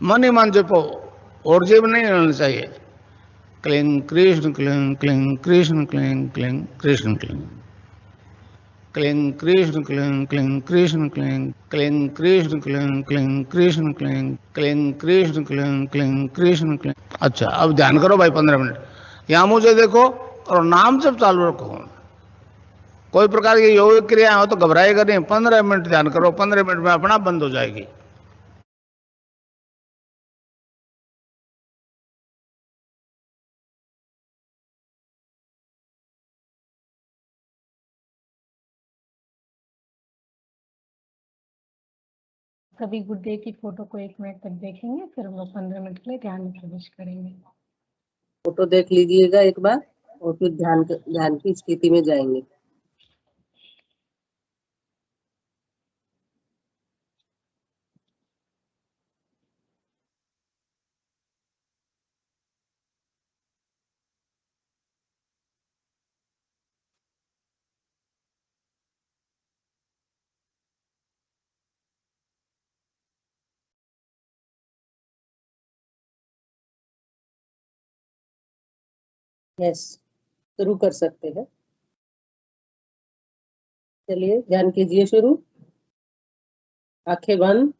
मन ही मन जपो, और जेब नहीं रहना चाहिए। Cling Krishna cling cling Krishna cling cling Krishna cling cling Krishna cling cling Krishna cling cling Krishna cling cling Krishna cling cling Krishna cling cling Krishna cling. अच्छा, अब ध्यान करो भाई 15 मिनट। यहां मुझे देखो और नाम जब चालू रखो। कोई प्रकार की योग क्रिया हो तो घबराएगा नहीं। 15 मिनट ध्यान करो, 15 मिनट में अपना बंद हो जाएगी। सभी गुड्डे की फोटो को 1 मिनट तक देखेंगे, फिर हम लोग 15 मिनट के लिए ध्यान में प्रवेश करेंगे। फोटो देख लीजिएगा एक बार और फिर ध्यान की स्थिति में जाएंगे। यस, शुरू कर सकते हैं। चलिए ध्यान कीजिए शुरू। आंखें बंद।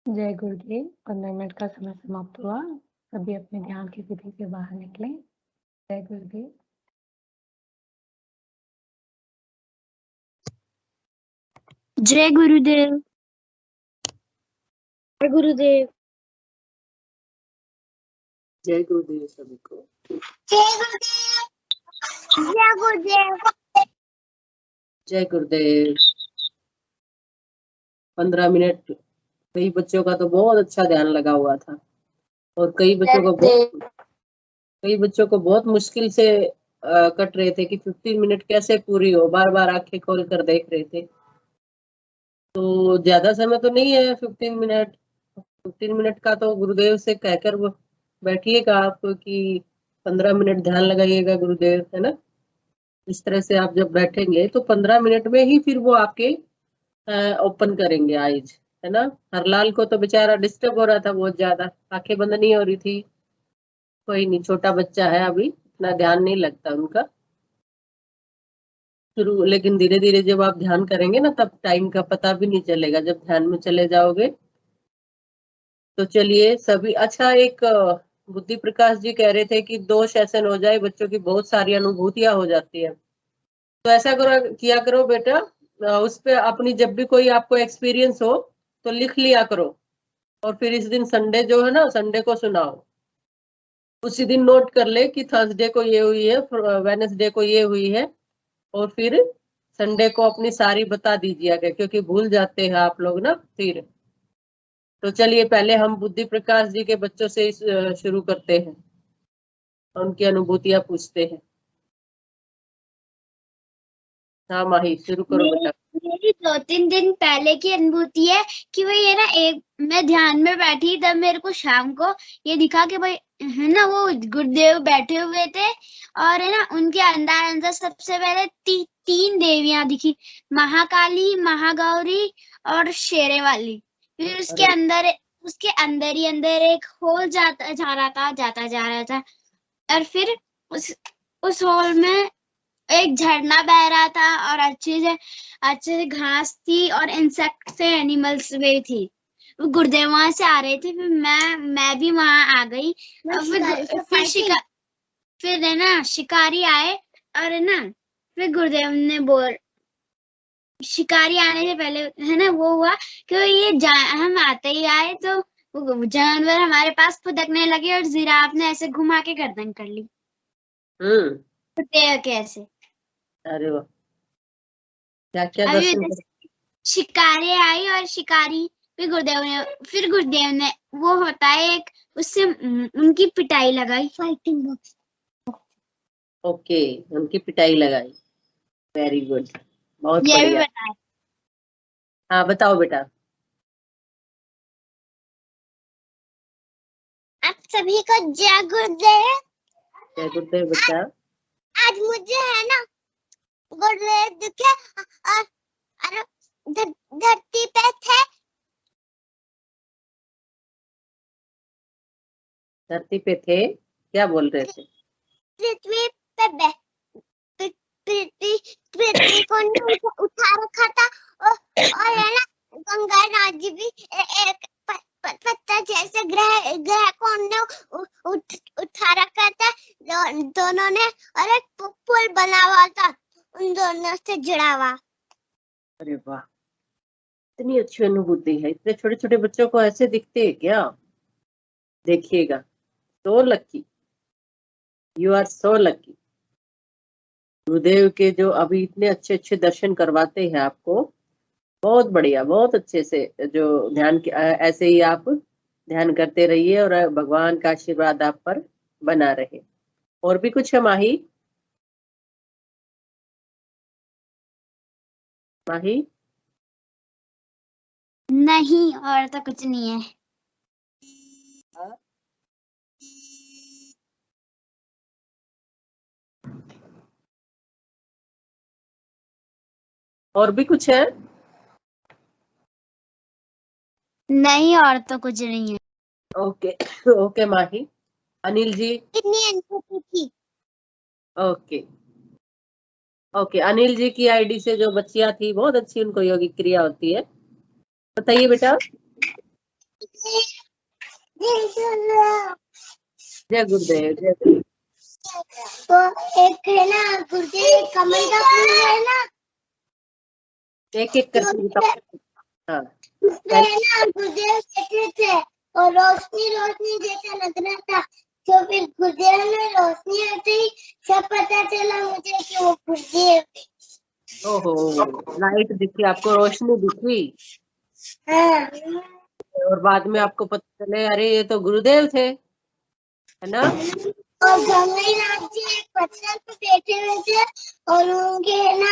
जय गुरुदेव। 15 मिनट का समय समाप्त हुआ। सभी अपने ध्यान की विधि से बाहर निकले। जय गुरुदेव। जय गुरुदेव। जय गुरुदेव। जय गुरुदेव सभी को। जय गुरुदेव। जय गुरुदेव। जय गुरुदेव। 15 मिनट कई बच्चों का तो बहुत अच्छा ध्यान लगा हुआ था और कई बच्चों को बहुत मुश्किल से कट रहे थे कि 15 मिनट कैसे पूरी हो, बार बार आंखें खोल कर देख रहे थे। तो ज्यादा समय तो नहीं है 15 मिनट। 15 मिनट का तो गुरुदेव से कहकर बैठिएगा आप कि 15 मिनट ध्यान लगाइएगा गुरुदेव, है ना। इस तरह से आप जब बैठेंगे तो 15 मिनट में ही फिर वो आपके ओपन करेंगे आईज, है ना। हरलाल को तो बेचारा डिस्टर्ब हो रहा था बहुत ज्यादा, आंखें बंद नहीं हो रही थी। कोई नहीं, छोटा बच्चा है अभी, इतना ध्यान नहीं लगता उनका शुरू, लेकिन धीरे धीरे जब आप ध्यान करेंगे ना तब टाइम का पता भी नहीं चलेगा जब ध्यान में चले जाओगे। तो चलिए सभी, अच्छा एक बुद्धि प्रकाश जी कह रहे थे कि 2 सेशन हो जाए, बच्चों की बहुत सारी अनुभूतियां हो जाती है। तो ऐसा करो, किया करो बेटा, उस पे अपनी जब भी कोई आपको एक्सपीरियंस हो तो लिख लिया करो और फिर इस दिन संडे जो है ना, संडे को सुनाओ। उसी दिन नोट कर ले कि थर्सडे को ये हुई है, वेडनेसडे को ये हुई है, और फिर संडे को अपनी सारी बता दीजिएगा क्योंकि भूल जाते हैं आप लोग ना फिर। तो चलिए पहले हम बुद्धि प्रकाश जी के बच्चों से शुरू करते हैं, उनकी अनुभूतियां पूछते हैं। हाँ माही, शुरू करो बेटा। मेरी 2-3 दिन पहले की अनुभूति है कि भाई ये ना, मैं ध्यान में बैठी तब मेरे को शाम को ये दिखा कि भाई है ना, वो गुरुदेव बैठे हुए थे और है ना उनके अंदर सबसे पहले 3 देवियां दिखी, महाकाली, महागौरी और शेरे वाली। फिर उसके अंदर ही अंदर एक होल जाता जा रहा था और फिर उस होल में एक झरना बह रहा था और अच्छे से घास थी और इंसेक्ट से एनिमल्स भी थी। वो गुरुदेव वहां से आ रहे थे, फिर मैं भी वहां आ गई। फिर है ना शिकारी आए और है ना फिर गुरुदेव ने शिकारी आने से पहले है ना वो हुआ कि हम आते ही आए तो वो जानवर हमारे पास फुदकने लगे और जिराफ ने ऐसे घुमा के गर्दन कर ली गुरुदेव के ऐसे। अरे वाह, क्या क्या दर्शन कर... शिकारी आई और शिकारी फिर गुरुदेव ने वो होता है एक, उससे उनकी पिटाई लगाई, फाइटिंग बॉक्स। ओके, उनकी पिटाई लगाई। वेरी गुड, बहुत ये भी बढ़िया। बताया। हाँ बताओ बेटा। आप सभी को जय गुरुदेव। जय गुरुदेव बच्चा। आज मुझे है ना गुरुदेव दिखे और धरती पे थे। धरती पे थे, क्या बोल रहे थे? पृथ्वी को उठा रखा था और है ना गंगा नाथ जी भी एक पत्ता जैसे ग्रह को उठा रखा था। दोनों ने और एक पुल बना हुआ था उन दोनों से जुड़ा हुआ। अरे वाह, इतनी अच्छी अनुभूति है। इतने छोटे छोटे बच्चों को ऐसे दिखते हैं क्या? देखिएगा, so lucky, you are so lucky. Gurudev के जो अभी इतने अच्छे अच्छे दर्शन करवाते हैं आपको, बहुत बढ़िया, बहुत अच्छे से जो ध्यान ऐसे ही आप ध्यान करते रहिए और भगवान का आशीर्वाद आप पर बना रहे। और भी कुछ है माही? माही नहीं, और तो कुछ नहीं है। और भी कुछ है? नहीं, और तो कुछ नहीं है। ओके ओके माही। अनिल जी? कितनी अनुभूति थी? ओके ओके, अनिल जी की आईडी से जो बच्चियां थी बहुत अच्छी, उनको योगिक क्रिया होती है। बताइए बेटा। जय गुरुदेव, जय गुरुदेव। तो एक है ना गुरुदेव कमल का फूल है ना, एक एक करके बताओ। हाँ, उसमें है ना गुरुदेव बैठे थे और रोशनी रोशनी जैसा लग रहा था। तो फिर गुरुदेव में रोशनी आते ही सब पता चला मुझे कि वो गुरुदेव थे। ओहो, लाइट दिखी आपको, रोशनी दिखी, हाँ, और बाद में आपको पता चले अरे ये तो गुरुदेव थे, है ना? और गंगाई नाथ जी एक पत्थर पे बैठे हुए थे और उनके है ना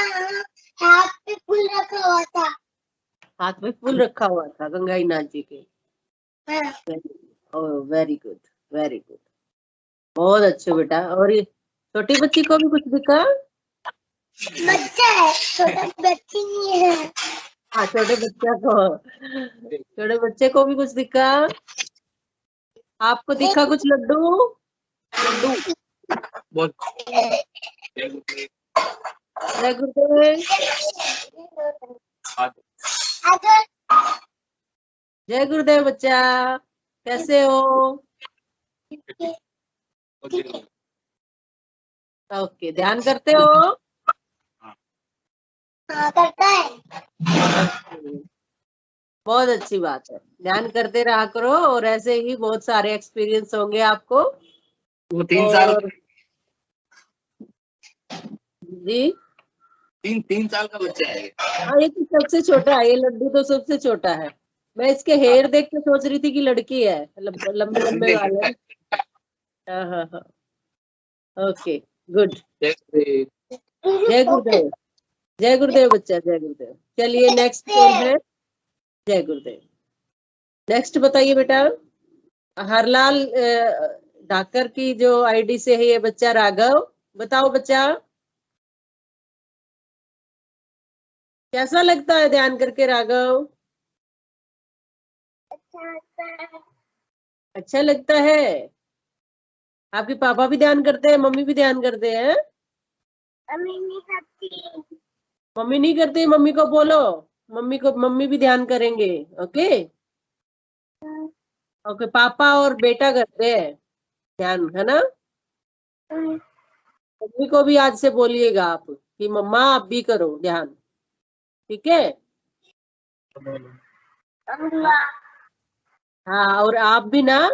हाथ पे फूल रखा हुआ था। हाथ में फूल रखा हुआ था गंगाई नाथ जी के। हाँ, ओह, वेरी गुड, वेरी गुड, बहुत अच्छे बेटा। और ये छोटी बच्ची को भी कुछ दिखा? बच्चा है, छोटा बच्ची नहीं है। हाँ, छोटे बच्चे को भी कुछ दिखा? आपको दिखा कुछ लड्डू? लड्डू। जय गुरुदेव, अगर जय गुरुदेव बच्चा, कैसे हो? ओके, ध्यान करते हो? हाँ करता है। बहुत अच्छी बात है, ध्यान करते रहा करो और ऐसे ही बहुत सारे एक्सपीरियंस होंगे आपको। वो 3 साल और जी, 3 साल का बच्चा है। हाँ, ये तो सबसे छोटा है, ये लड्डू तो सबसे छोटा है। मैं इसके हेयर देख के सोच रही थी कि लड़की है, लंबे लंबे वाले। हाँ हाँ हाँ, ओके, गुड। जय गुरुदेव, जय गुरुदेव बच्चा, जय गुरुदेव। चलिए नेक्स्ट कौन है? जय गुरुदेव। नेक्स्ट बताइए बेटा। हरलाल ढाकर की जो आईडी से है ये बच्चा राघव, बताओ बच्चा, कैसा लगता है ध्यान करके राघव? अच्छा लगता है? आपके पापा भी ध्यान करते हैं, मम्मी भी ध्यान करते हैं? अम्मी नहीं करती। मम्मी नहीं करती, मम्मी को बोलो, मम्मी भी ध्यान करेंगे। ओके ओके, पापा और बेटा करते हैं ध्यान, है ना? मम्मी को भी आज से बोलिएगा आप कि मम्मा आप भी करो ध्यान, ठीक है? हाँ, और आप भी ना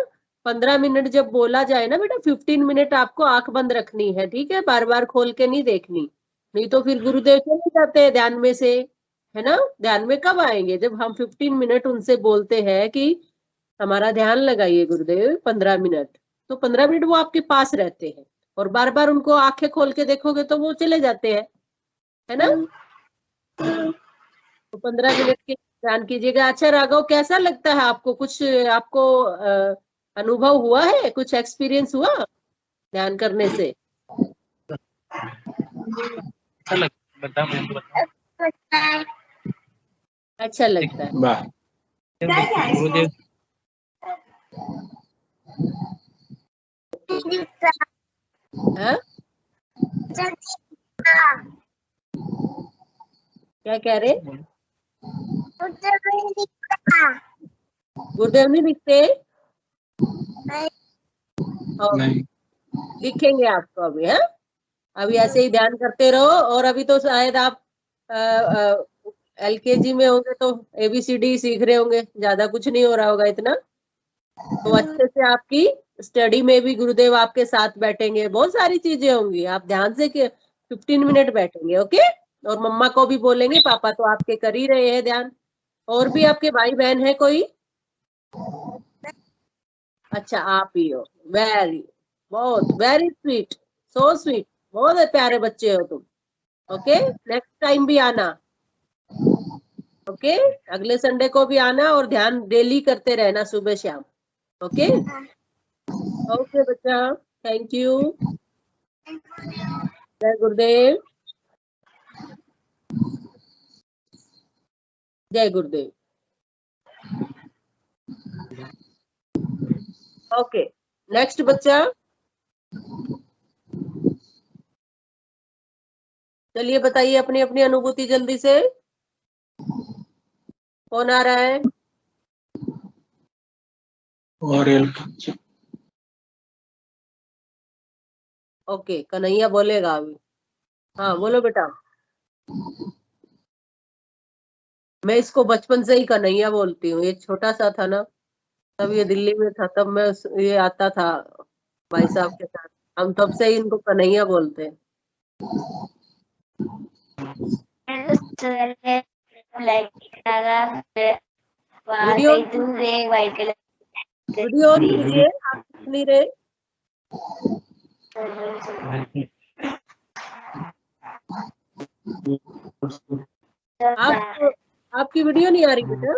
15 मिनट जब बोला जाए ना बेटा, 15 मिनट आपको आंख बंद रखनी है, ठीक है? बार बार खोल के नहीं देखनी, नहीं तो फिर गुरुदेव चले जाते हैं ध्यान में से, है ना? ध्यान में कब आएंगे? जब हम 15 मिनट उनसे बोलते हैं कि हमारा ध्यान लगाइए गुरुदेव 15 मिनट, तो 15 मिनट वो आपके पास रहते हैं, और बार बार उनको आंखें खोल के देखोगे तो वो चले जाते हैं, है ना? तो 15 मिनट के ध्यान कीजिएगा। अच्छा राघव, कैसा लगता है आपको? कुछ आपको अनुभव हुआ है, कुछ एक्सपीरियंस हुआ ध्यान करने से? अच्छा लगता है। गुरुदेव हाँ, क्या कह रहे? गुरुदेव नहीं दिखते? और नहीं। दिखेंगे आपको अभी, है? अभी ऐसे ही ध्यान करते रहो, और अभी तो शायद आप LKG में होंगे तो ABCD सीख रहे होंगे, ज्यादा कुछ नहीं हो रहा होगा इतना, तो अच्छे से आपकी स्टडी में भी गुरुदेव आपके साथ बैठेंगे, बहुत सारी चीजें होंगी, आप ध्यान से 15 मिनट बैठेंगे। ओके, और मम्मा को भी बोलेंगे, पापा तो आपके कर ही रहे हैं ध्यान। और भी आपके भाई बहन है कोई? अच्छा, आप ही हो, बहुत वेरी स्वीट, सो स्वीट, बहुत प्यारे बच्चे हो तुम। ओके, नेक्स्ट टाइम भी आना। ओके, अगले संडे को भी आना, और ध्यान डेली करते रहना सुबह शाम। ओके ओके बच्चा, थैंक यू। जय गुरुदेव, जय गुरुदेव। ओके, नेक्स्ट बच्चा, चलिए बताइए अपनी अपनी अनुभूति जल्दी से। कौन आ रहा है? ओके, कन्हैया बोलेगा अभी। हाँ बोलो बेटा। मैं इसको बचपन से ही कन्हैया बोलती हूँ। ये छोटा सा था ना, तब ये दिल्ली में था, तब ये आता था भाई साहब के साथ। हम तब से ही इनको कन्हैया बोलते हैं। वीडियो वीडियो ऑन कीजिए, आप सुन नहीं रहे। आप आपकी वीडियो नहीं आ रही बेटा।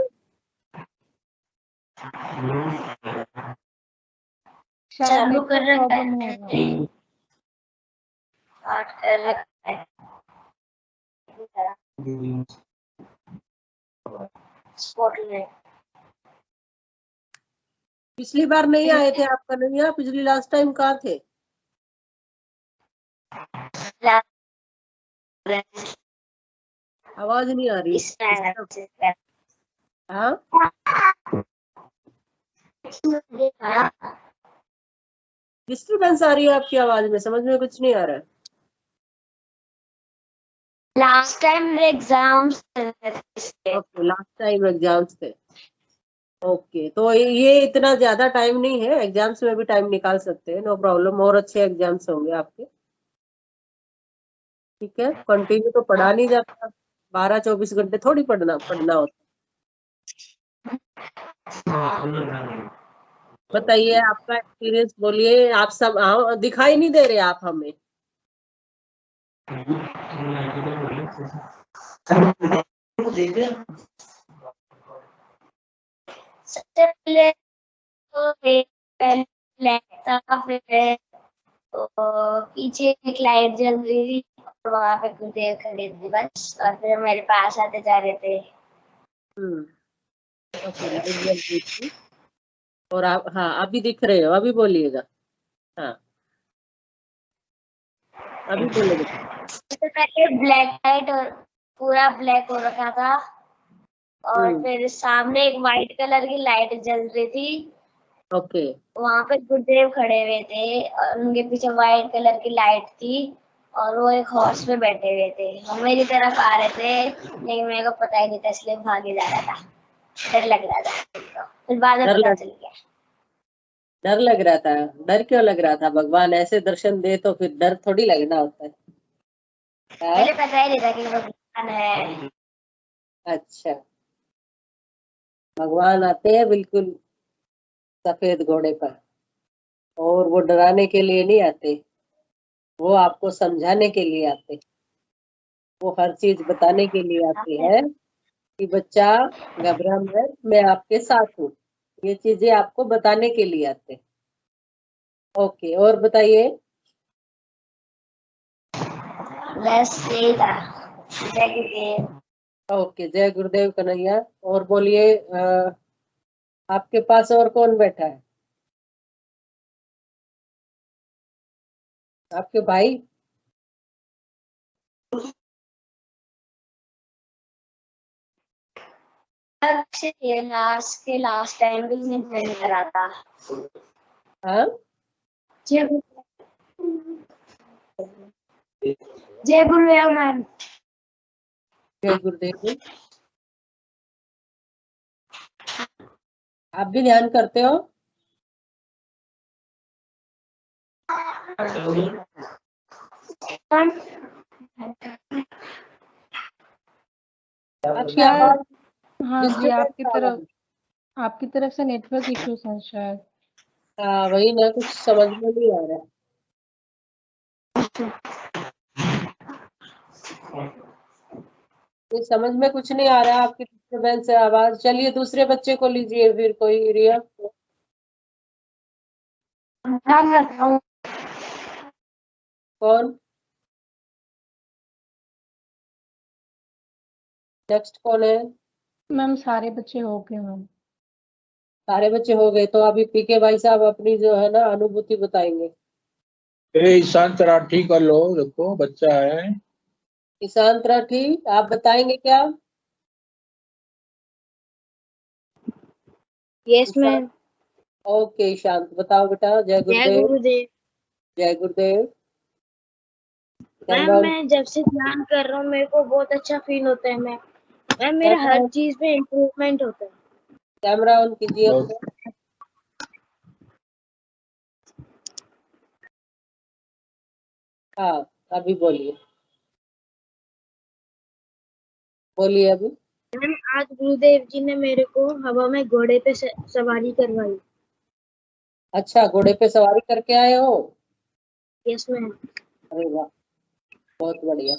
चालू कर प्रॉब्लम होगा। पिछली बार नहीं आए थे आप कन्हैया, पिछली लास्ट टाइम कहाँ थे? आवाज नहीं आ रही। हाँ, डिस्टर्बेंस आ रही है आपकी आवाज में, समझ में कुछ नहीं आ रहा है। Last time exams okay, last time exams थे। ओके, तो ये इतना ज्यादा टाइम नहीं है, एग्जाम्स में भी टाइम निकाल सकते हैं, नो प्रॉब्लम। और अच्छे एग्जाम्स होंगे आपके। ठीक है, कंटिन्यू तो पढ़ा नहीं जाता, 12-24 घंटे थोड़ी पढ़ना होता। बताइए आपका एक्सपीरियंस, बोलिए। आप सब दिखाई नहीं दे रहे आप हमें। सबसे पहले तो फिर पीछे एक लाइट जल रही थी और वहां पे गुरुदेव खड़े थे बस, और फिर मेरे पास आते जा रहे थे। ओके, लाइट जल रही थी और आप, हाँ अभी दिख रहे हो, अभी बोलिएगा। हाँ अभी बोलेगा। सबसे पहले ब्लैक लाइट और पूरा ब्लैक हो रखा था, और फिर सामने एक वाइट कलर की लाइट जल रही थी। ओके, वहां पे गुरुदेव खड़े हुए थे और उनके पीछे वाइट कलर की लाइट थी, और वो एक हॉर्स पे बैठे हुए थे। वो मेरी तरफ आ रहे थे, लेकिन मेरे को पता ही नहीं था, इसलिए भागे जा रहा था। डर लग रहा था, फिर बाद में पता चल गया। डर लग रहा था? डर क्यों लग रहा था? भगवान ऐसे दर्शन दे तो फिर डर थोड़ी लगना होता है। पहले पता ही नहीं था कि भगवान है। अच्छा, भगवान आते हैं बिल्कुल सफेद घोड़े पर, और वो डराने के लिए नहीं आते, वो आपको समझाने के लिए आते। वो हर चीज बताने के लिए आते हैं कि बच्चा घबरा मत, मैं आपके साथ हूँ। ये चीजें आपको बताने के लिए आते। ओके, और बताइए। बस यही था। जय गुरुदेव। ओके, जय गुरुदेव कन्हैया। और बोलिए, आपके पास और कौन बैठा है? आपके भाई? ये लास्ट टाइम भी नहीं ज्वाइन करा था। हाँ, जय गुरुदेव मैम। जय गुरुदेव। आप भी ध्यान करते हो? आपकी आवाज हाँ जी, डिस्टर्बेंस। आपकी तरफ से नेटवर्क इश्यूज हैं शायद। हाँ वही ना, कुछ समझ में नहीं आ रहा। कुछ समझ में कुछ नहीं आ रहा, आपकी डिस्टर्बेंस है आवाज। चलिए दूसरे बच्चे को लीजिए फिर, कोई रिया। कौन नेक्स्ट कौन है? मैम सारे बच्चे हो गए मैम। सारे बच्चे हो गए, तो अभी पीके भाई साहब अपनी जो है ना अनुभूति बताएंगे। ईशांत राठी कर लो, देखो बच्चा है। ईशांत राठी, आप बताएंगे क्या? Yes ma'am. ओके शांत, बताओ बेटा। जय जय गुरुदेव। गुरुदेव। जय गुरुदेव। मैम कैमरा मैं जब से ध्यान कर रहा हूँ मेरे को बहुत अच्छा फील होता है मैम मेरा हर चीज में इम्प्रूवमेंट होता है। कैमरा ऑन कीजिए अपना। हाँ अभी बोलिए, बोलिए अभी। मैम आज गुरुदेव जी ने मेरे को हवा में घोड़े पे सवारी करवाई। अच्छा, घोड़े पे सवारी करके आए हो? Yes ma'am. अरे वाह, बहुत बढ़िया।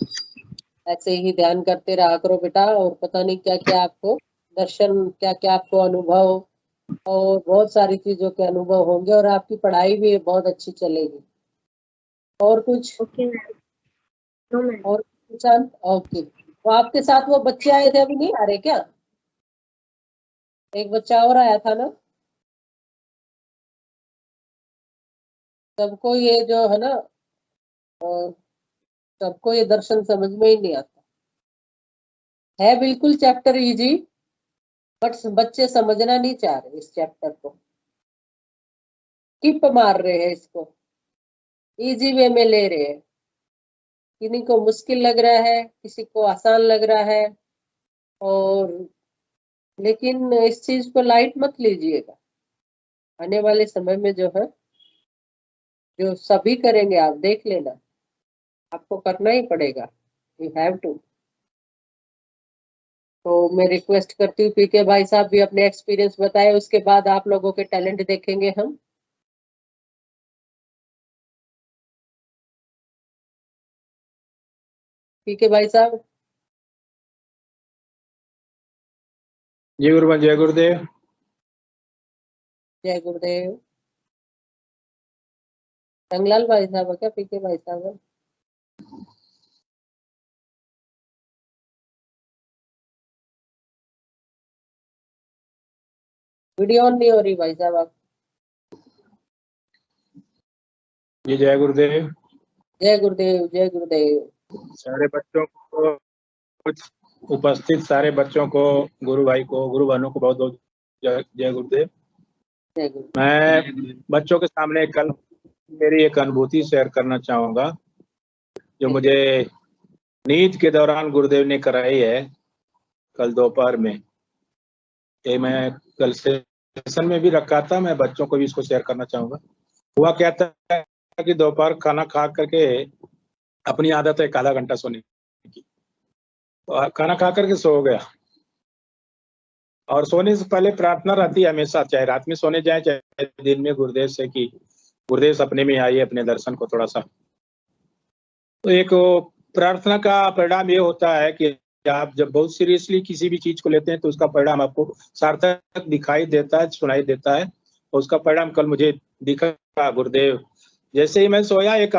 ऐसे ही ध्यान करते रहा करो बेटा, और पता नहीं क्या क्या आपको दर्शन, क्या क्या आपको अनुभव और बहुत सारी चीजों के अनुभव होंगे, और आपकी पढ़ाई भी बहुत अच्छी चलेगी। और कुछ? Okay ma'am. No ma'am. और शांत। ओके, तो आपके साथ वो बच्चे आए थे, अभी नहीं आ रहे क्या? एक बच्चा और आया था ना? सबको ये जो है ना, सबको ये दर्शन समझ में ही नहीं आता है। बिल्कुल चैप्टर इजी, बट बच्चे समझना नहीं चाह रहे इस चैप्टर को, टिप मार रहे हैं इसको, इजी वे में ले रहे हैं। किन्हीं को मुश्किल लग रहा है, किसी को आसान लग रहा है, और लेकिन इस चीज को लाइट मत लीजिएगा। आने वाले समय में जो है, जो सभी करेंगे, आप देख लेना, आपको करना ही पड़ेगा। You have to. तो मैं रिक्वेस्ट करती हूँ पीके भाई साहब भी अपने एक्सपीरियंस बताए, उसके बाद आप लोगों के टैलेंट देखेंगे हम। पीके भाई साहब। जय गुरुदेव। जय गुरुदेव। जय गुरुदेव। रंगलाल भाई साहब है क्या? पीके भाई साहब है? वीडियो ऑन नहीं हो रही भाई साहब आप। जी जय गुरुदेव। जय गुरुदेव। जय गुरुदेव। सारे बच्चों को, उपस्थित सारे बच्चों को, गुरु भाई को, गुरु बहनों को बहुत बहुत जय गुरुदेव। जय गुरुदेव। मैं बच्चों के सामने कल मेरी एक अनुभूति शेयर करना चाहूंगा, जो मुझे नींद के दौरान गुरुदेव ने कराई है कल दोपहर में। ये मैं कल सेशन में भी रखा था, मैं बच्चों को भी इसको शेयर करना चाहूंगा। हुआ क्या था कि दोपहर खाना खा करके, अपनी आदत है आधा घंटा सोने की, तो खाना खा करके सो गया। और सोने से पहले प्रार्थना रहती है हमेशा, चाहे रात में सोने जाए चाहे दिन में, गुरुदेव से कि गुरुदेव सपने में आइए, अपने दर्शन को थोड़ा सा। तो एक प्रार्थना का परिणाम ये होता है कि आप जब बहुत सीरियसली किसी भी चीज को लेते हैं तो उसका परिणाम आपको सार्थक दिखाई देता है, सुनाई देता है। और उसका परिणाम कल मुझे दिखा। गुरुदेव जैसे ही मैं सोया, एक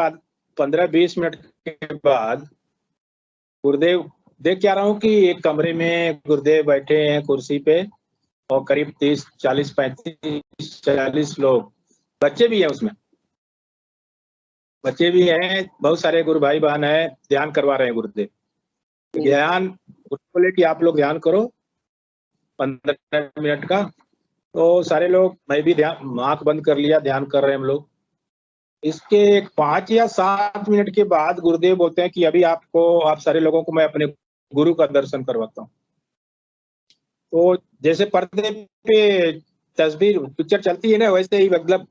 15-20 मिनट के बाद गुरुदेव देख क्या रहा हूँ कि एक कमरे में गुरुदेव बैठे हैं कुर्सी पे, और करीब 30, 40, 35, 40 लोग, बच्चे भी हैं उसमें, बच्चे भी हैं, बहुत सारे गुरु भाई बहन हैं, ध्यान करवा रहे हैं गुरुदेव। ध्यान बोले कि आप लोग ध्यान करो 15 मिनट का। तो सारे लोग, मैं भी ध्यान, आंख बंद कर लिया, ध्यान कर रहे हैं हम लोग। इसके 5 या 7 मिनट के बाद गुरुदेव बोलते हैं कि अभी आपको, आप सारे लोगों को मैं अपने गुरु का दर्शन करवाता हूँ। तो जैसे पर्दे पे तस्वीर, पिक्चर चलती है ना, वैसे ही, मतलब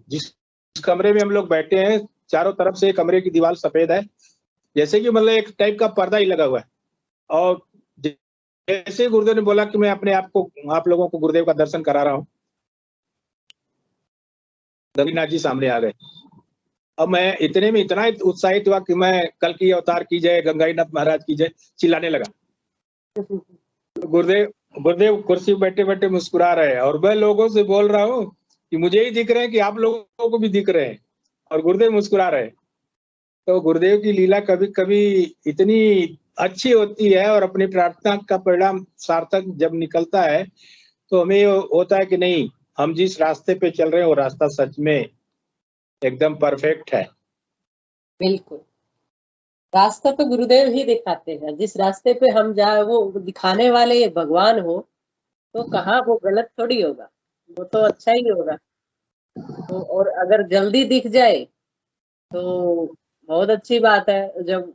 जिस कमरे में हम लोग बैठे हैं, चारों तरफ से कमरे की दीवार सफेद है, जैसे कि मतलब एक टाइप का पर्दा ही लगा हुआ है। और जैसे गुरुदेव ने बोला कि मैं अपने आप लोगों को गुरुदेव का दर्शन करा रहा हूँ, रविनाथ जी सामने आ गए। अब मैं इतने में इतना उत्साहित हुआ कि मैं कल की अवतार की जय, गंगाईनाथ महाराज की जय चिल्लाने लगा। गुरुदेव कुर्सी पे बैठे बैठे मुस्कुरा रहे हैं, और मैं लोगों से बोल रहा हूँ कि मुझे ही दिख रहे हैं कि आप लोगों को भी दिख रहे हैं, और गुरुदेव मुस्कुरा रहे हैं। तो गुरुदेव की लीला कभी कभी इतनी अच्छी होती है, और अपनी प्रार्थना का परिणाम सार्थक जब निकलता है तो हमें होता है कि नहीं, हम जिस रास्ते पे चल रहे हैं वो रास्ता सच में एकदम परफेक्ट है। बिल्कुल, रास्ता तो गुरुदेव ही दिखाते हैं। जिस रास्ते पे हम जाए, वो दिखाने वाले ये भगवान हो, तो कहाँ वो गलत थोड़ी होगा, वो तो अच्छा ही होगा। तो और अगर जल्दी दिख जाए तो बहुत अच्छी बात है। जब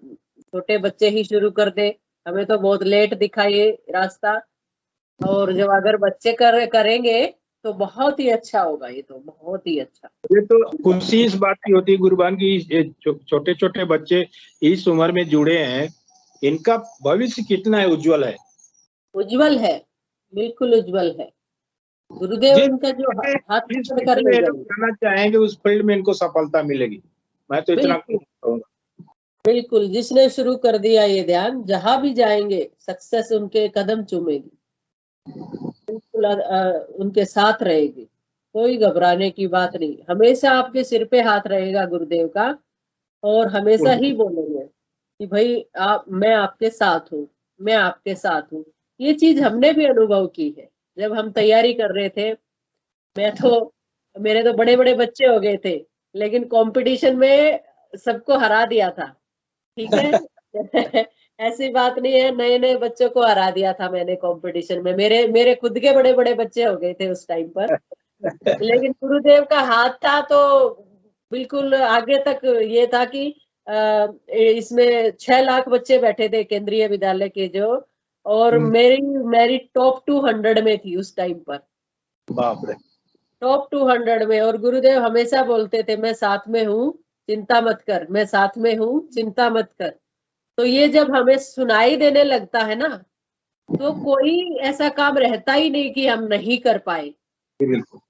छोटे बच्चे ही शुरू कर दे, हमें तो बहुत लेट दिखा ये रास्ता, और जब अगर बच्चे करेंगे तो बहुत ही अच्छा होगा, ये तो बहुत ही अच्छा। ये तो खुशी इस बात की होती है गुरबान की, ये छोटे छोटे बच्चे इस उम्र में जुड़े हैं, इनका भविष्य कितना है उज्जवल है। उज्जवल है, बिल्कुल उज्जवल है। गुरुदेव जिस इनका जो हाथ जिस पकड़ कर फील्ड में ले ये लोग जाएंगे, जाना चाहेंगे उस फील्ड में इनको सफलता मिलेगी, मैं तो इतना बिल्कुल कहूंगा। बिल्कुल। जिसने शुरू कर दिया ये ध्यान, जहां भी जाएंगे सक्सेस उनके कदम चूमेगी, बिल्कुल उनके साथ रहेगी। कोई घबराने की बात नहीं, हमेशा आपके सिर पे हाथ रहेगा गुरुदेव का, और हमेशा ही बोलेंगे कि भाई आप, मैं आपके साथ हूँ, मैं आपके साथ हूँ। ये चीज हमने भी अनुभव की है। जब हम तैयारी कर रहे थे, मेरे तो बड़े बड़े बच्चे हो गए थे, लेकिन कंपटीशन में सबको हरा दिया था। ठीक है। ऐसी बात नहीं है, नए नए बच्चों को हरा दिया था मैंने कंपटीशन में। मेरे मेरे खुद के बड़े बड़े बच्चे हो गए थे उस टाइम पर, लेकिन गुरुदेव का हाथ था तो बिल्कुल आगे तक। ये था कि इसमें 6 लाख बच्चे बैठे थे केंद्रीय विद्यालय के जो, और मेरी मेरी टॉप 200 में थी उस टाइम पर, बाप रे। टॉप 200 में। और गुरुदेव हमेशा बोलते थे, मैं साथ में हूँ, चिंता मत कर, मैं साथ में हूँ, चिंता मत कर। तो ये जब हमें सुनाई देने लगता है ना, तो कोई ऐसा काम रहता ही नहीं कि हम नहीं कर पाए, बिल्कुल।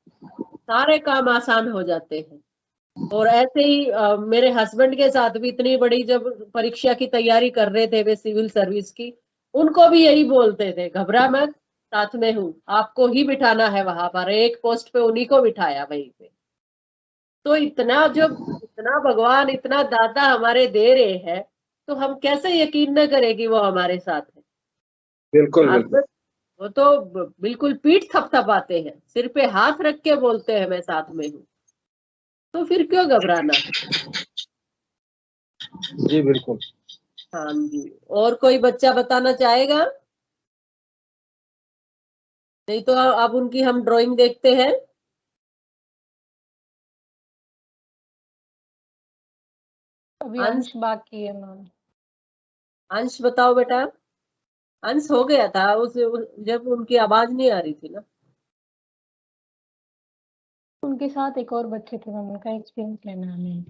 सारे काम आसान हो जाते हैं। और ऐसे ही मेरे हस्बैंड के साथ भी इतनी बड़ी जब परीक्षा की तैयारी कर रहे थे वे सिविल सर्विस की, उनको भी यही बोलते थे, घबरा मत, साथ में हूँ, आपको ही बिठाना है वहां पर। एक पोस्ट पे उन्हीं को बिठाया वहीं पे। तो इतना, जब इतना भगवान इतना दाता हमारे दे रहे हैं, तो हम कैसे यकीन न करें कि वो हमारे साथ है। बिल्कुल आप बिल्कुल। वो तो बिल्कुल पीठ थपथपाते हैं, सिर पे हाथ रख के बोलते हैं मैं साथ में हूँ, तो फिर क्यों घबराना। जी बिल्कुल। हाँ जी। और कोई बच्चा बताना चाहेगा? नहीं तो अब उनकी हम ड्राइंग देखते हैं। अभी अंश, अंश बाकी है मैम। अंश बताओ बेटा। अंश हो गया था जब उनकी आवाज नहीं आ रही थी ना। उनके साथ एक और बच्चे थे मैम, उनका एक्सपीरियंस लेना है हमें।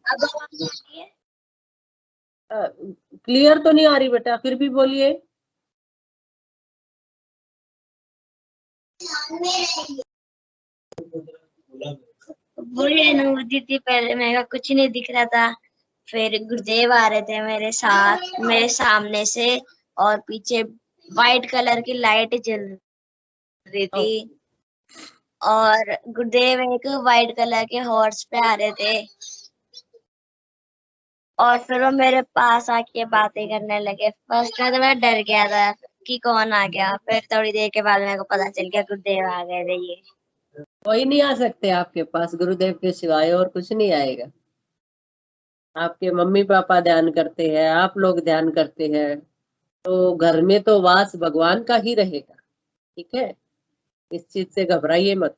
अब आवाज आ रही है? क्लियर तो नहीं आ रही बेटा, फिर भी बोलिए। बुरी अनुभूति थी, पहले मेरे को कुछ नहीं दिख रहा था, फिर गुरुदेव आ रहे थे मेरे साथ, मेरे सामने से, और पीछे वाइट कलर की लाइट जल रही थी, और गुरुदेव एक वाइट कलर के हॉर्स पे आ रहे थे, और फिर वो मेरे पास आके बातें करने लगे। फर्स्ट में तो मैं डर गया था कि कौन आ गया, फिर थोड़ी देर के बाद मेरे को पता चल गया गुरुदेव आ गए थे। ये कोई नहीं आ सकते आपके पास गुरुदेव के सिवाय, और कुछ नहीं आएगा। आपके मम्मी पापा ध्यान करते हैं, आप लोग ध्यान करते हैं, तो घर में तो वास भगवान का ही रहेगा। ठीक है, इस चीज से घबराइए मत,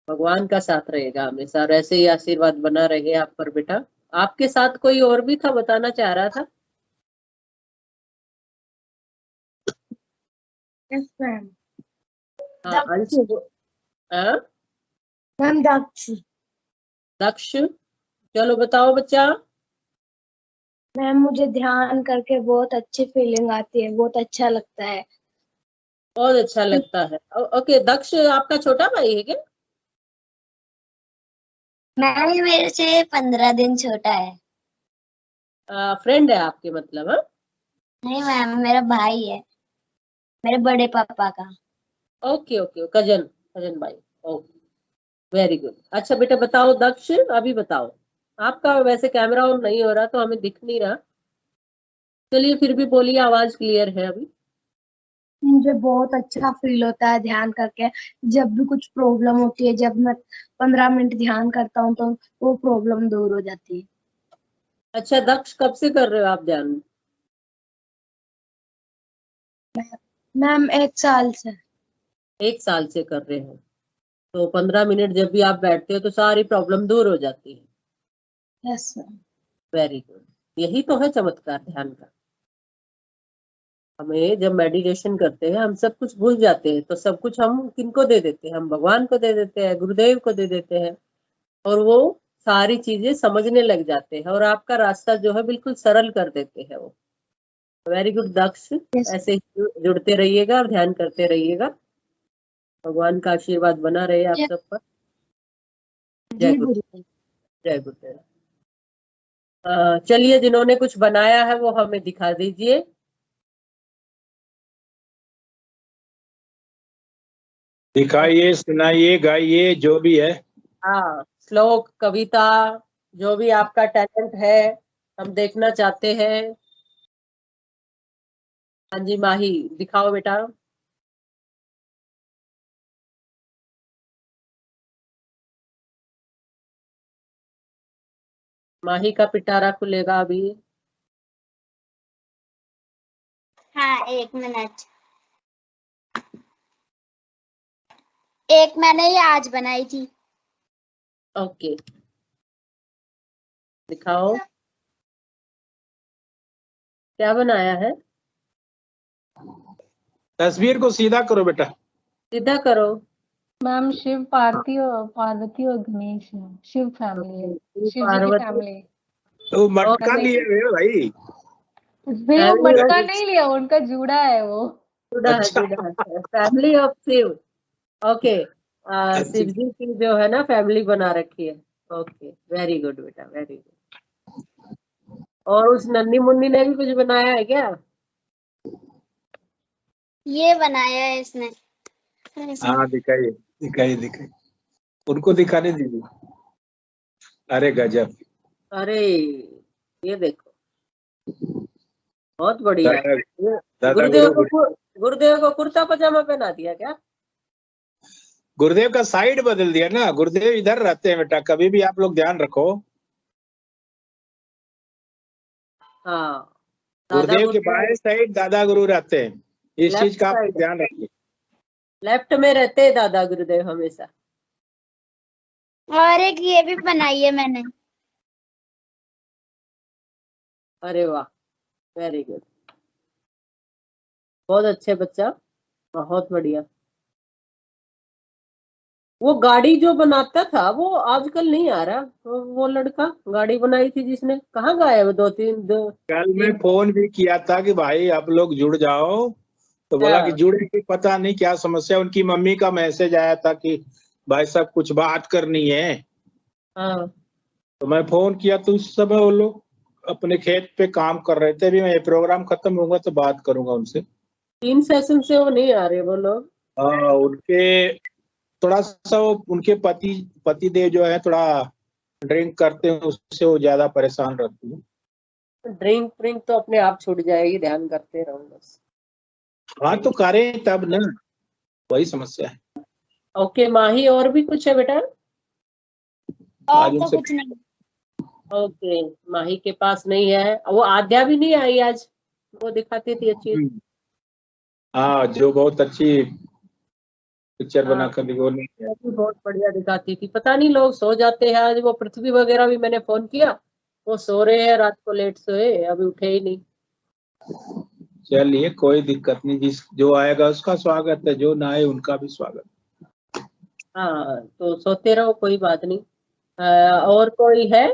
भगवान का साथ रहेगा हमेशा, और ऐसे ही आशीर्वाद बना रहे आप पर बेटा। आपके साथ कोई और भी था, बताना चाह रहा था? Yes ma'am. हाँ अंश। हाँ मैम दक्ष। दक्ष, चलो बताओ बच्चा। मैम मुझे ध्यान करके बहुत अच्छी फीलिंग आती है, बहुत अच्छा लगता है। बहुत अच्छा लगता है। ओके, दक्ष आपका छोटा भाई है क्या? मैम मेरे से 15 दिन छोटा है। फ्रेंड है आपके मतलब? हाँ, नहीं मैम, मेरा भाई है, मेरे बड़े पापा का। ओके ओके, कजन, कजन भाई। Okay, very good. अच्छा बेटा बताओ दक्ष, अभी बताओ। आपका वैसे कैमरा ऑन नहीं हो रहा तो हमें दिख नहीं रहा, चलिए फिर भी बोलिए, आवाज क्लियर है अभी। मुझे बहुत अच्छा फील होता है ध्यान करके। जब भी कुछ प्रॉब्लम होती है, जब मैं 15 मिनट ध्यान करता हूँ तो वो प्रॉब्लम दूर हो जाती है। अच्छा दक्ष, कब से कर रहे हो आप ध्यान? मैम 1 साल से। 1 साल से कर रहे हो। तो 15 मिनट जब भी आप बैठते हो तो सारी प्रॉब्लम दूर हो जाती है। Yes sir. Very good. यही तो है चमत्कार ध्यान का। हमें जब मेडिटेशन करते हैं हम सब कुछ भूल जाते हैं, तो सब कुछ हम किनको दे देते हैं? हम भगवान को दे देते हैं, गुरुदेव को दे देते हैं, और वो सारी चीजें समझने लग जाते हैं और आपका रास्ता जो है बिल्कुल सरल कर देते हैं वो। वेरी गुड दक्ष। ऐसे ही जुड़ते रहिएगा और ध्यान करते रहिएगा। भगवान का आशीर्वाद बना रहे आप सब पर। जय गुरुदेव। जय गुरुदेव। चलिए, जिन्होंने कुछ बनाया है वो हमें दिखा दीजिए। दिखाइए, सुनाइए, गाइए, जो भी है। हाँ, श्लोक, कविता, जो भी आपका टैलेंट है हम देखना चाहते हैं। हाँ जी माही, दिखाओ बेटा। माही का पिटारा खुलेगा अभी। हाँ, 1 मिनट। एक मैंने ये आज बनाई थी। ओके, दिखाओ क्या बनाया है। तस्वीर को सीधा करो बेटा। सीधा करो। मैम शिव पार्वती और गणेश है। शिव फैमिली है, शिव जी की पार्वती। फैमिली। तो मटका नहीं। लिए हुए हो भाई। भैया मटका नहीं लिया, उनका जूड़ा है वो। जुड़ा है, अच्छा। जुड़ा है। Family of Shiv. Okay. Shiv ji की जो है ना फैमिली बना रखी है। ओके, वेरी गुड बेटा, वेरी गुड। और उस नन्ही मुन्नी ने भी कुछ बनाया है क्या? ये बनाया है इसने। हाँ, दिखाइए, दिखाइए, दिखाइए। उनको दिखाने दीजिए। अरे गजब। अरे ये देखो, बहुत बढ़िया। दादा गुरुदेव को कुर्ता पजामा पहना दिया क्या? गुरुदेव का साइड बदल दिया ना। गुरुदेव इधर रहते हैं बेटा, कभी भी आप लोग ध्यान रखो। हाँ, गुरुदेव के बाएं साइड दादा गुरु रहते हैं। इस चीज का आप साइड ध्यान रखिए। लेफ्ट में रहते हैं दादा गुरुदेव हमेशा। और एक ये भी बनाई है मैंने। अरे वाह, वेरी गुड, बहुत अच्छे बच्चा, बहुत बढ़िया। वो गाड़ी जो बनाता था वो आजकल नहीं आ रहा। वो लड़का गाड़ी बनाई थी जिसने, कहाँ गया वो? कल मैं फोन भी किया था कि भाई आप लोग जुड़ जाओ, तो बोला कि जुड़े कि पता नहीं क्या समस्या। उनकी मम्मी का मैसेज आया था कि भाई साहब कुछ बात करनी है। हाँ। तो मैं फोन किया तो उस समय वो लोग अपने खेत पे काम कर रहे थे। अभी मैं ये प्रोग्राम खत्म होगा तो बात करूंगा उनसे। 3 सेशन से वो नहीं आ रहे वो लोग। उनके थोड़ा सा वो उनके पति देव जो है थोड़ा ड्रिंक करते हैं, उससे वो ज्यादा परेशान रहती है। ड्रिंक तो अपने आप छूट जाएगी, ध्यान करते रहो बस। हाँ तो करें तब ना, वही समस्या है। ओके माही, और भी कुछ है बेटा? और तो कुछ नहीं। ओके, माही के पास नहीं है। वो आद्या भी नहीं आई आज, वो दिखाती थी अच्छी। हाँ, जो बहुत अच्छी पिक्चर बना कर दी वो नहीं है। वो भी बहुत बढ़िया दिखाती थी। पता नहीं लोग सो जाते हैं आज। वो पृथ्वी वगैरह भी मैंने फोन किया, वो सो रहे हैं, रात को लेट सोए, अभी उठे ही नहीं। चलिए, कोई दिक्कत नहीं। जो आएगा उसका स्वागत है, जो ना आए उनका भी स्वागत। हाँ, तो सोते रहो, कोई बात नहीं। और कोई है?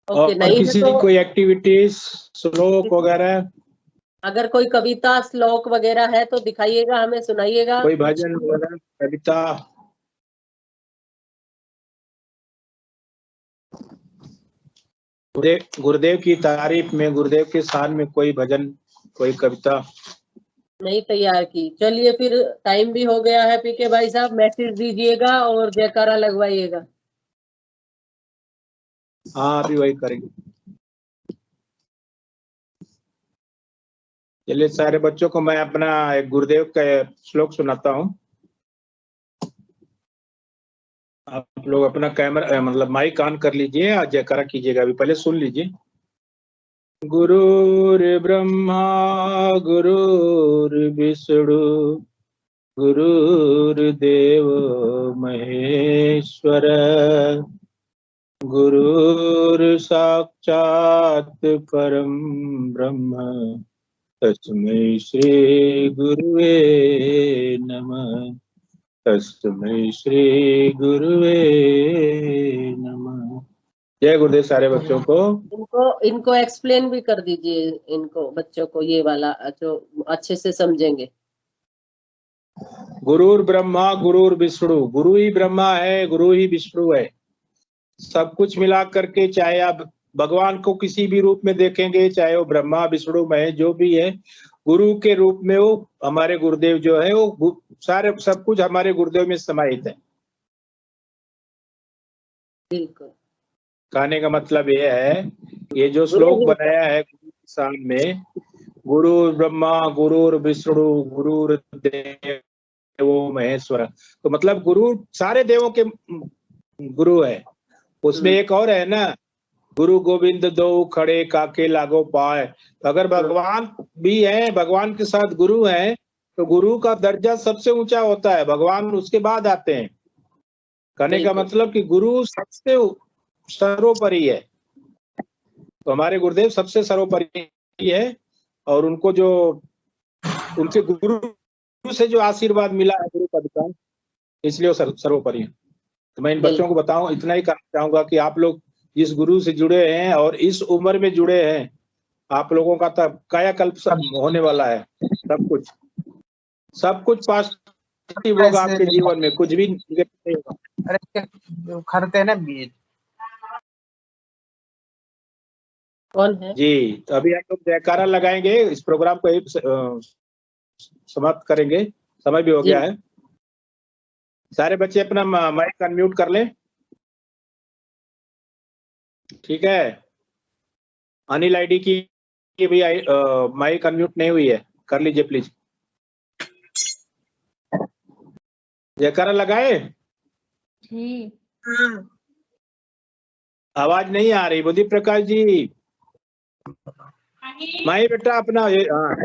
और नहीं किसी तो कोई एक्टिविटीज, श्लोक वगैरह, अगर कोई कविता श्लोक वगैरह है तो दिखाइएगा, हमें सुनाइएगा। कोई भजन वगैरह, कविता। गुरुदेव की तारीफ में, गुरुदेव के शान में कोई भजन, कोई कविता नहीं तैयार की। चलिए फिर, टाइम भी हो गया है। पीके भाई साहब मैसेज दीजिएगा और जयकारा लगवाइएगा। हाँ, अभी वही करेंगे। चलिए, सारे बच्चों को मैं अपना एक गुरुदेव का श्लोक सुनाता हूँ। आप लोग अपना कैमरा मतलब माइक ऑन कर लीजिए और जयकारा कीजिएगा। अभी पहले सुन लीजिए। गुरुर्ब्रह्मा गुरुर्विष्णु गुरुर्देव महेश्वर गुरुर्साक्षात् परम ब्रह्म तस्मै श्री गुरुवे नमः। तस्मै श्री गुरुवे नमः। जय गुरुदेव सारे बच्चों को। इनको एक्सप्लेन भी कर दीजिए, इनको बच्चों को ये वाला जो अच्छे से समझेंगे। गुरुर ब्रह्मा गुरुर विष्णु, गुरु ही ब्रह्मा है, गुरु ही विष्णु है। सब कुछ मिला करके, चाहे आप भगवान को किसी भी रूप में देखेंगे, चाहे वो ब्रह्मा विष्णु महेश जो भी है, गुरु के रूप में वो हमारे गुरुदेव जो है वो सारे सब कुछ हमारे गुरुदेव में समाहित है। बिल्कुल। कहने का मतलब ये है, ये जो श्लोक बनाया है शाम में, गुरु ब्रह्मा गुरुर विष्णु गुरुर्देवो महेश्वर, तो मतलब गुरु सारे देवों के गुरु है। उसमें एक और है ना, गुरु गोविंद दो खड़े काके लागो पाए। तो अगर भगवान भी है, भगवान के साथ गुरु है, तो गुरु का दर्जा सबसे ऊंचा होता है, भगवान उसके बाद आते हैं। कहने का मतलब कि गुरु सबसे सर्वोपरि है। तो हमारे गुरुदेव सबसे सर्वोपरि है, और उनको जो उनके गुरु से जो आशीर्वाद मिला है गुरु पद का, इसलिए वो सर्वोपरि है। तो मैं इन बच्चों को बताऊं, इतना ही कहना चाहूंगा कि आप लोग इस गुरु से जुड़े हैं और इस उम्र में जुड़े हैं, आप लोगों का तब कायाकल्प होने वाला है। सब कुछ पॉजिटिव होगा आपके जीवन में, कुछ भी नेगेटिव नहीं होगा। अरे खरते हैं ना बीज। कौन है जी, तो अभी हम लोग जयकारा लगाएंगे, इस प्रोग्राम को समाप्त करेंगे, समय भी हो गया है। सारे बच्चे अपना माइक अनम्यूट कर लें। ठीक है, अनिल आईडी की भी माइक अनम्यूट नहीं हुई है, कर लीजिए प्लीज। जयकारा लगाए जी। आवाज नहीं आ रही बुद्धि प्रकाश जी। माही बेटा अपना हाँ,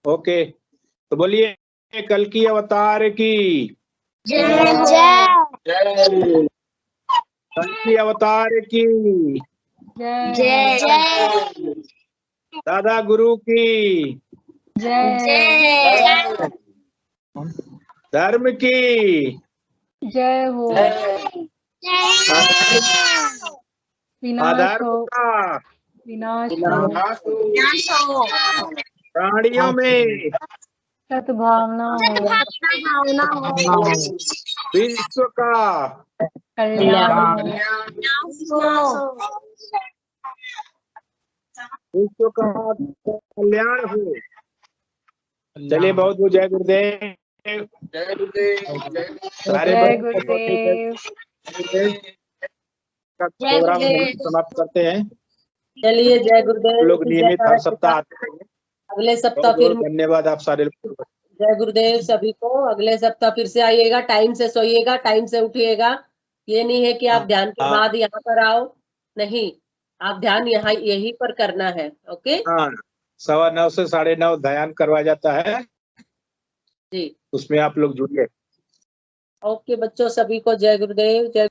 ओके। तो बोलिए, कल की अवतार की जय कल की अवतार की जय दादा गुरु की जय धर्म की जय हो। विनाश आधार हो, का विनाश हो, प्राणियों में सद्भावना हो, विश्व का कल्याण हो, विश्व का कल्याण हो। चलिए, बहुत बहुत जय गुरुदेव। सारे जय बच्चों को गुरुदेव। का प्रोग्राम समाप्त करते हैं। चलिए, जय गुरुदेव। लोग नियमित हर सप्ताह आते हैं। अगले सप्ताह फिर धन्यवाद आप सारे लोग। जय गुरुदेव सभी को। अगले सप्ताह फिर से आइएगा, टाइम से सोइएगा, टाइम से उठिएगा। ये नहीं है कि आप ध्यान के बाद यहाँ पर आओ, नहीं, आप ध्यान यहाँ यहीं पर करना है। ओके, हाँ, 9:15 से 9:30 ध्यान करवाया जाता है जी। उसमें आप लोग जुड़िए। ओके बच्चों, सभी को जय गुरुदेव। जय